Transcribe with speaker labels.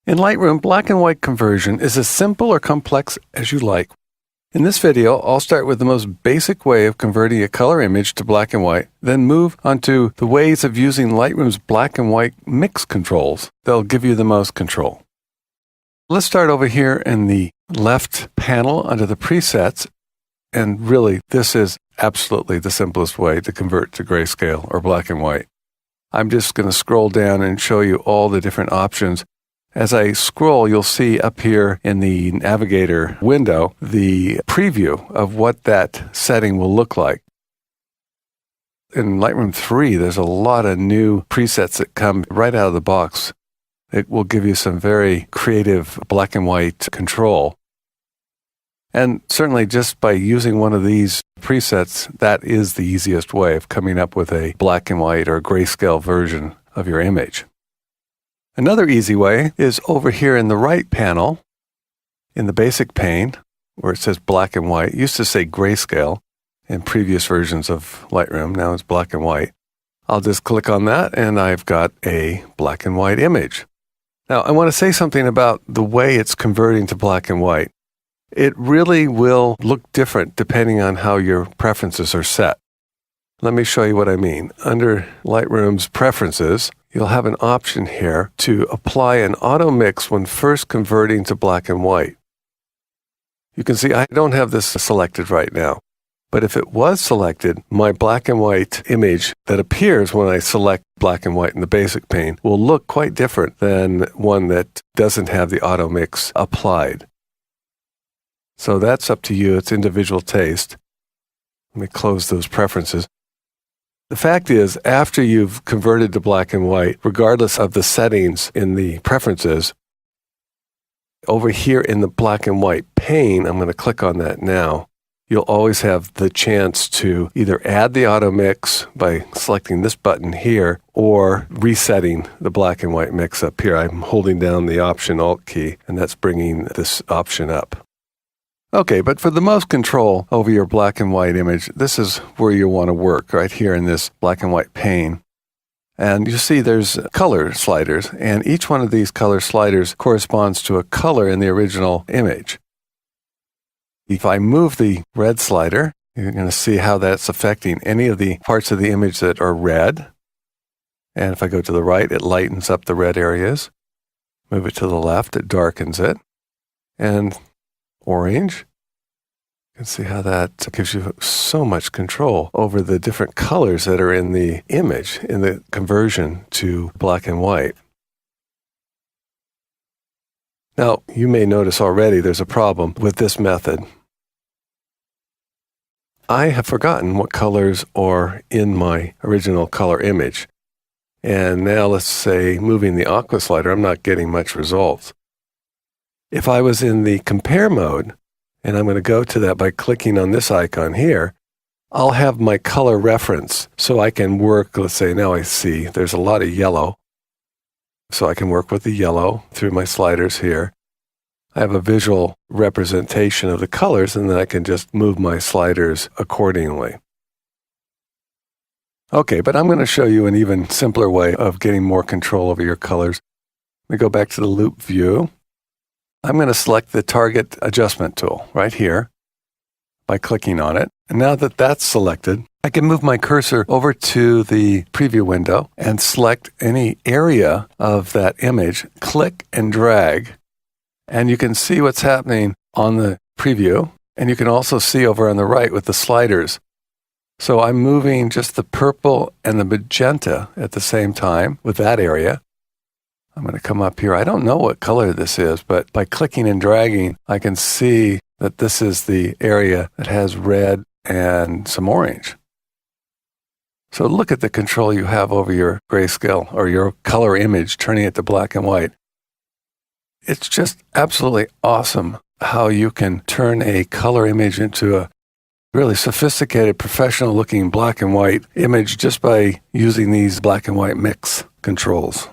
Speaker 1: In Lightroom, black and white conversion is as simple or complex as you like. In this video, I'll start with the most basic way of converting a color image to black and white, then move on to the ways of using Lightroom's black and white mix controls. They'll give you the most control. Let's start over here in the left panel under the presets. And really, this is absolutely the simplest way to convert to grayscale or black and white. I'm just going to scroll down and show you all the different options. As I scroll, you'll see up here in the navigator window the preview of what that setting will look like. In Lightroom 3, there's a lot of new presets that come right out of the box. It will give you some very creative black and white control. And certainly just by using one of these presets, that is the easiest way of coming up with a black and white or grayscale version of your image. Another easy way is over here in the right panel, in the basic pane, where it says black and white. It used to say grayscale in previous versions of Lightroom. Now it's black and white. I'll just click on that and I've got a black and white image. Now I want to say something about the way it's converting to black and white. It really will look different depending on how your preferences are set. Let me show you what I mean. Under Lightroom's preferences, you'll have an option here to apply an auto mix when first converting to black and white. You can see I don't have this selected right now, but if it was selected, my black and white image that appears when I select black and white in the basic pane will look quite different than one that doesn't have the auto mix applied. So that's up to you. It's individual taste. Let me close those preferences. The fact is, after you've converted to black and white, regardless of the settings in the preferences, over here in the black and white pane, I'm going to click on that now, you'll always have the chance to either add the auto mix by selecting this button here or resetting the black and white mix up here. I'm holding down the Option Alt key, and that's bringing this option up. Okay, but for the most control over your black and white image, this is where you want to work, right here in this black and white pane. And you see there's color sliders, and each one of these color sliders corresponds to a color in the original image. If I move the red slider, you're going to see how that's affecting any of the parts of the image that are red. And if I go to the right, it lightens up the red areas. Move it to the left, it darkens it. And orange. You can see how that gives you so much control over the different colors that are in the image, in the conversion to black and white. Now, you may notice already there's a problem with this method. I have forgotten what colors are in my original color image. And now let's say moving the aqua slider, I'm not getting much results. If I was in the compare mode, and I'm going to go to that by clicking on this icon here, I'll have my color reference. So I can work, let's say now I see there's a lot of yellow. So I can work with the yellow through my sliders here. I have a visual representation of the colors, and then I can just move my sliders accordingly. Okay, but I'm going to show you an even simpler way of getting more control over your colors. Let me go back to the loop view. I'm going to select the Target Adjustment tool right here by clicking on it. And now that that's selected, I can move my cursor over to the preview window and select any area of that image, click and drag, and you can see what's happening on the preview. And you can also see over on the right with the sliders. So I'm moving just the purple and the magenta at the same time with that area. I'm going to come up here. I don't know what color this is, but by clicking and dragging, I can see that this is the area that has red and some orange. So look at the control you have over your grayscale or your color image, turning it to black and white. It's just absolutely awesome how you can turn a color image into a really sophisticated, professional-looking black and white image just by using these black and white mix controls.